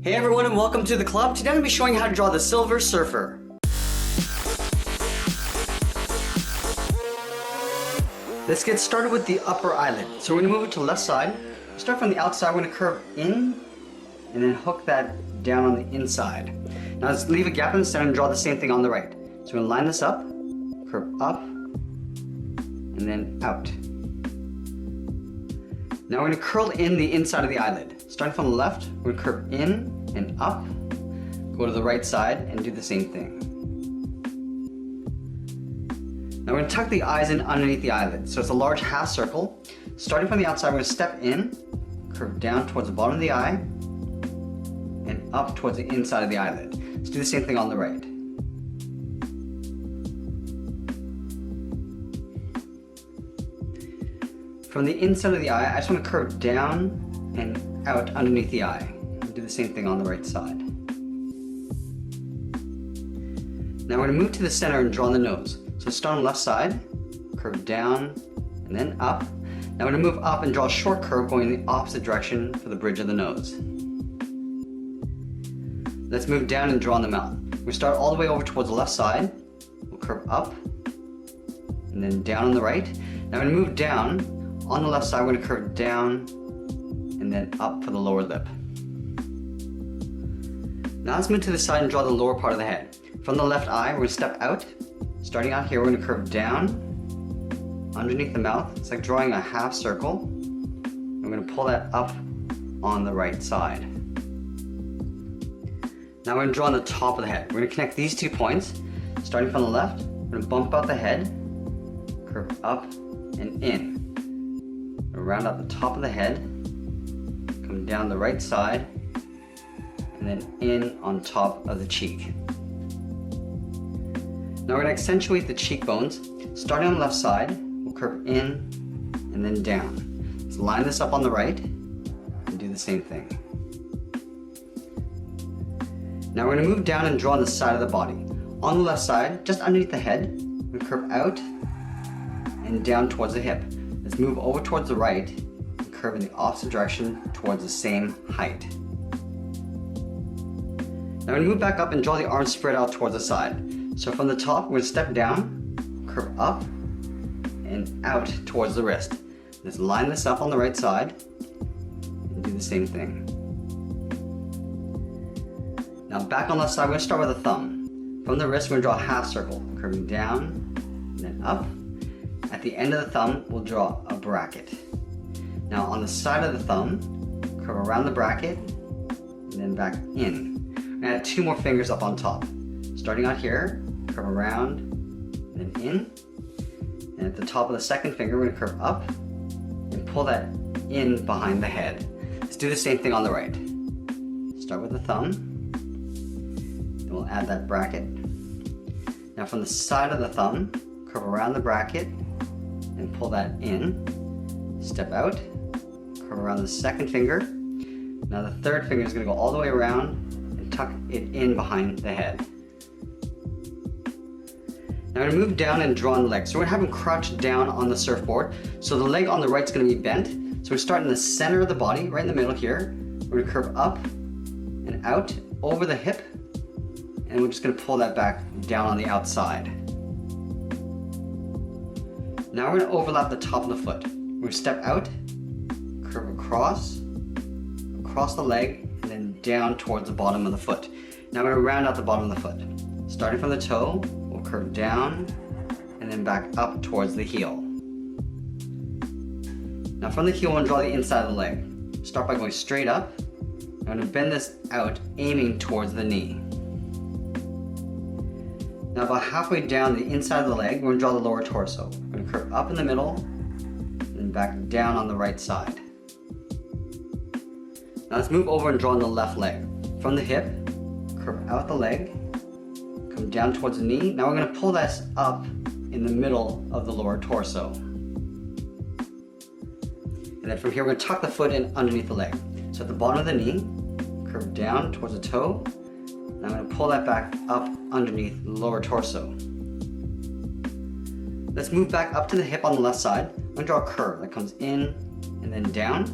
Hey everyone and welcome to the club. Today I'm going to be showing you how to draw the Silver Surfer. Let's get started with the upper eyelid. So we're going to move it to the left side. Start from the outside, we're going to curve in and then hook that down on the inside. Now let's leave a gap in the center and draw the same thing on the right. So we're going to line this up, curve up, and then out. Now we're going to curl in the inside of the eyelid. Starting from the left, we're going to curve in and up, go to the right side and do the same thing. Now we're going to tuck the eyes in underneath the eyelid. So it's a large half circle. Starting from the outside, we're going to step in, curve down towards the bottom of the eye, and up towards the inside of the eyelid. Let's do the same thing on the right. From the inside of the eye, I just want to curve down and out underneath the eye. Do the same thing on the right side. Now we're going to move to the center and draw the nose. So start on the left side, curve down and then up. Now we're going to move up and draw a short curve going in the opposite direction for the bridge of the nose. Let's move down and draw on the mouth. We start all the way over towards the left side. We'll curve up and then down on the right. Now we're going to move down. On the left side, we're going to curve down and then up for the lower lip. Now let's move to the side and draw the lower part of the head. From the left eye, we're going to step out. Starting out here, we're going to curve down underneath the mouth. It's like drawing a half circle. We're going to pull that up on the right side. Now we're going to draw on the top of the head. We're going to connect these 2 points. Starting from the left, we're going to bump out the head, curve up and in. Round out the top of the head, come down the right side, and then in on top of the cheek. Now we're going to accentuate the cheekbones. Starting on the left side, we'll curve in and then down. Let's line this up on the right and do the same thing. Now we're going to move down and draw on the side of the body. On the left side, just underneath the head, we're going to curve out and down towards the hip. Let's move over towards the right and curve in the opposite direction towards the same height. Now we're going to move back up and draw the arms spread out towards the side. So from the top, we're going to step down, curve up, and out towards the wrist. Let's line this up on the right side and do the same thing. Now back on the left side, we're going to start with a thumb. From the wrist, we're going to draw a half circle, curving down and then up. At the end of the thumb, we'll draw a bracket. Now on the side of the thumb, curve around the bracket and then back in. We're gonna add 2 more fingers up on top. Starting out here, curve around and then in. And at the top of the second finger, we're gonna curve up and pull that in behind the head. Let's do the same thing on the right. Start with the thumb, then we'll add that bracket. Now from the side of the thumb, curve around the bracket and pull that in, step out, curve around the second finger. Now the third finger is going to go all the way around and tuck it in behind the head. Now we're going to move down and draw on the leg. So we're going to have him crouch down on the surfboard. So the leg on the right is going to be bent. So we start in the center of the body, right in the middle here. We're going to curve up and out over the hip, and we're just going to pull that back down on the outside. Now we're going to overlap the top of the foot. We're going to step out, curve across the leg, and then down towards the bottom of the foot. Now we're going to round out the bottom of the foot. Starting from the toe, we'll curve down and then back up towards the heel. Now from the heel, we're going to draw the inside of the leg. Start by going straight up. I'm going to bend this out, aiming towards the knee. Now about halfway down the inside of the leg, we're going to draw the lower torso. We're going to curve up in the middle and back down on the right side. Now let's move over and draw on the left leg. From the hip, curve out the leg, come down towards the knee. Now we're going to pull this up in the middle of the lower torso. And then from here, we're going to tuck the foot in underneath the leg. So at the bottom of the knee, curve down towards the toe. And I'm going to pull that back up underneath the lower torso. Let's move back up to the hip on the left side. I'm going to draw a curve that comes in and then down.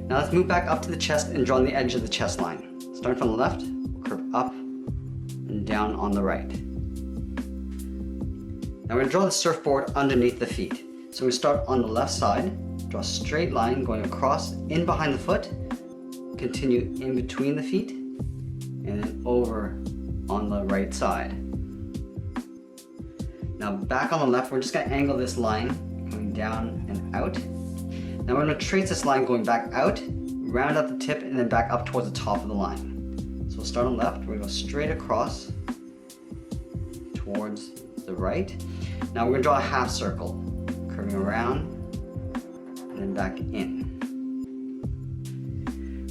Now let's move back up to the chest and draw on the edge of the chest line. starting from the left, we'll curve up and down on the right. Now we're going to draw the surfboard underneath the feet. So we start on the left side, draw a straight line going across in behind the foot, continue in between the feet, and then over on the right side. Now back on the left, we're just going to angle this line coming down and out. Now we're going to trace this line going back out, round out the tip, and then back up towards the top of the line. So we'll start on the left, we're going to go straight across towards the right. Now we're going to draw a half circle, curving around and then back in.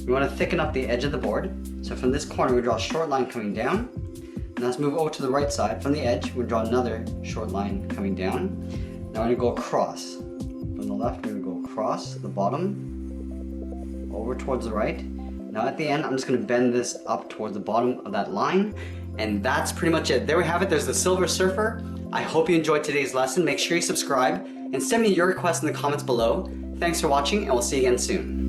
We want to thicken up the edge of the board. So from this corner, we draw a short line coming down. Now let's move over to the right side. From the edge, we'll draw another short line coming down. Now we're going to go across. From the left, we're going to go across the bottom, over towards the right. Now at the end, I'm just going to bend this up towards the bottom of that line. And that's pretty much it. There we have it. There's the Silver Surfer. I hope you enjoyed today's lesson. Make sure you subscribe and send me your requests in the comments below. Thanks for watching, and we'll see you again soon.